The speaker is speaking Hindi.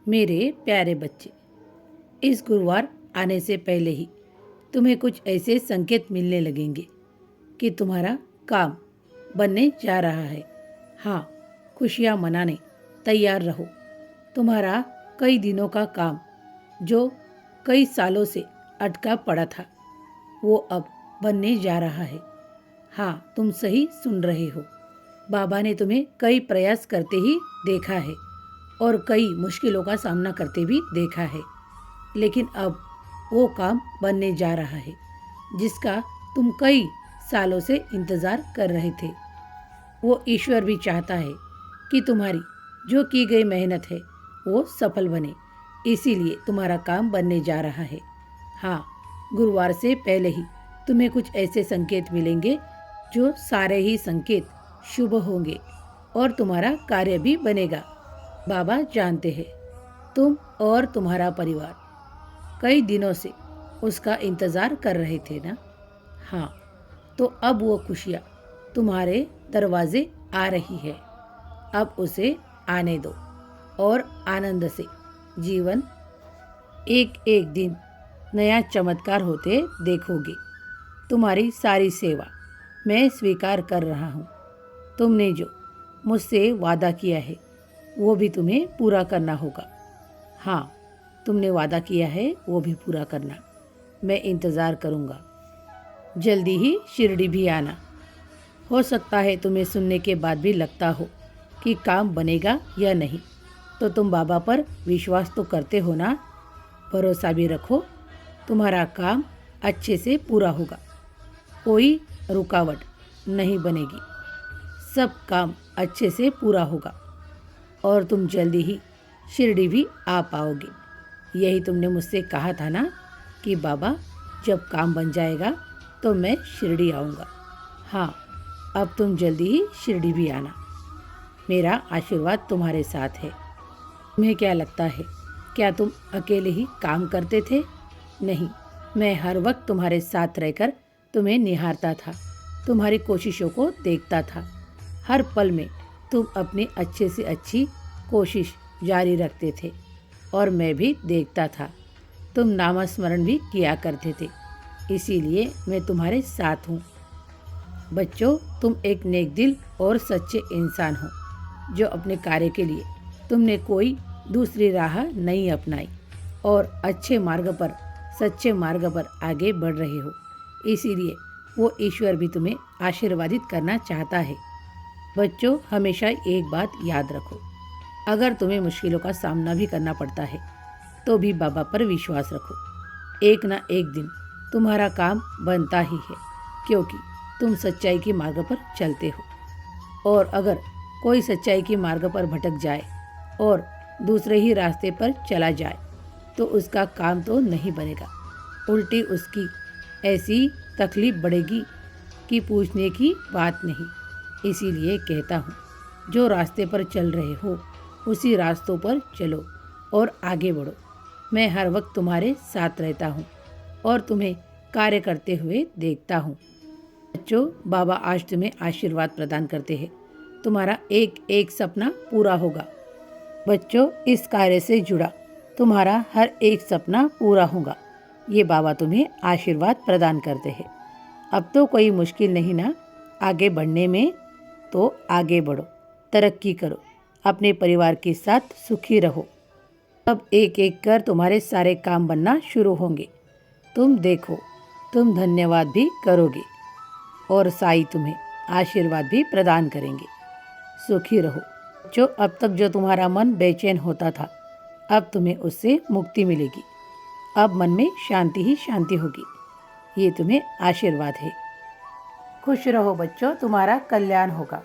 मेरे प्यारे बच्चे, इस गुरुवार आने से पहले ही तुम्हें कुछ ऐसे संकेत मिलने लगेंगे कि तुम्हारा काम बनने जा रहा है। हाँ, खुशियाँ मनाने तैयार रहो। तुम्हारा कई दिनों का काम जो कई सालों से अटका पड़ा था, वो अब बनने जा रहा है। हाँ, तुम सही सुन रहे हो। बाबा ने तुम्हें कई प्रयास करते ही देखा है और कई मुश्किलों का सामना करते भी देखा है, लेकिन अब वो काम बनने जा रहा है जिसका तुम कई सालों से इंतज़ार कर रहे थे। वो ईश्वर भी चाहता है कि तुम्हारी जो की गई मेहनत है वो सफल बने, इसीलिए तुम्हारा काम बनने जा रहा है। हाँ, गुरुवार से पहले ही तुम्हें कुछ ऐसे संकेत मिलेंगे जो सारे ही संकेत शुभ होंगे और तुम्हारा कार्य भी बनेगा। बाबा जानते हैं तुम और तुम्हारा परिवार कई दिनों से उसका इंतज़ार कर रहे थे ना। हाँ, तो अब वो खुशियाँ तुम्हारे दरवाजे आ रही है। अब उसे आने दो और आनंद से जीवन एक एक दिन नया चमत्कार होते देखोगे। तुम्हारी सारी सेवा मैं स्वीकार कर रहा हूँ। तुमने जो मुझसे वादा किया है वो भी तुम्हें पूरा करना होगा। हाँ, तुमने वादा किया है वो भी पूरा करना। मैं इंतज़ार करूँगा। जल्दी ही शिरडी भी आना। हो सकता है तुम्हें सुनने के बाद भी लगता हो कि काम बनेगा या नहीं, तो तुम बाबा पर विश्वास तो करते हो ना। भरोसा भी रखो, तुम्हारा काम अच्छे से पूरा होगा। कोई रुकावट नहीं बनेगी। सब काम अच्छे से पूरा होगा और तुम जल्दी ही शिरडी भी आ पाओगे। यही तुमने मुझसे कहा था ना कि बाबा जब काम बन जाएगा तो मैं शिरडी आऊँगा। हाँ, अब तुम जल्दी ही शिरडी भी आना। मेरा आशीर्वाद तुम्हारे साथ है। तुम्हें क्या लगता है, क्या तुम अकेले ही काम करते थे? नहीं, मैं हर वक्त तुम्हारे साथ रहकर तुम्हें निहारता था, तुम्हारी कोशिशों को देखता था। हर पल में तुम अपनी अच्छे से अच्छी कोशिश जारी रखते थे और मैं भी देखता था। तुम नामस्मरण भी किया करते थे, इसीलिए मैं तुम्हारे साथ हूँ। बच्चों, तुम एक नेक दिल और सच्चे इंसान हो जो अपने कार्य के लिए तुमने कोई दूसरी राह नहीं अपनाई और अच्छे मार्ग पर, सच्चे मार्ग पर आगे बढ़ रहे हो। इसीलिए वो ईश्वर भी तुम्हें आशीर्वादित करना चाहता है। बच्चों, हमेशा एक बात याद रखो, अगर तुम्हें मुश्किलों का सामना भी करना पड़ता है तो भी बाबा पर विश्वास रखो। एक ना एक दिन तुम्हारा काम बनता ही है, क्योंकि तुम सच्चाई के मार्ग पर चलते हो। और अगर कोई सच्चाई के मार्ग पर भटक जाए और दूसरे ही रास्ते पर चला जाए तो उसका काम तो नहीं बनेगा, उल्टी उसकी ऐसी तकलीफ बढ़ेगी कि पूछने की बात नहीं। इसीलिए कहता हूँ, जो रास्ते पर चल रहे हो उसी रास्तों पर चलो और आगे बढ़ो। मैं हर वक्त तुम्हारे साथ रहता हूँ और तुम्हें कार्य करते हुए देखता हूँ। बच्चों, बाबा आज तुम्हें आशीर्वाद प्रदान करते हैं। तुम्हारा एक एक सपना पूरा होगा। बच्चों, इस कार्य से जुड़ा तुम्हारा हर एक सपना पूरा होगा। ये बाबा तुम्हें आशीर्वाद प्रदान करते हैं। अब तो कोई मुश्किल नहीं ना आगे बढ़ने में, तो आगे बढ़ो, तरक्की करो, अपने परिवार के साथ सुखी रहो। अब एक एक कर तुम्हारे सारे काम बनना शुरू होंगे। तुम देखो, तुम धन्यवाद भी करोगे और साईं तुम्हें आशीर्वाद भी प्रदान करेंगे। सुखी रहो। जो अब तक जो तुम्हारा मन बेचैन होता था, अब तुम्हें उससे मुक्ति मिलेगी। अब मन में शांति ही शांति होगी। ये तुम्हें आशीर्वाद है। खुश रहो बच्चों, तुम्हारा कल्याण होगा।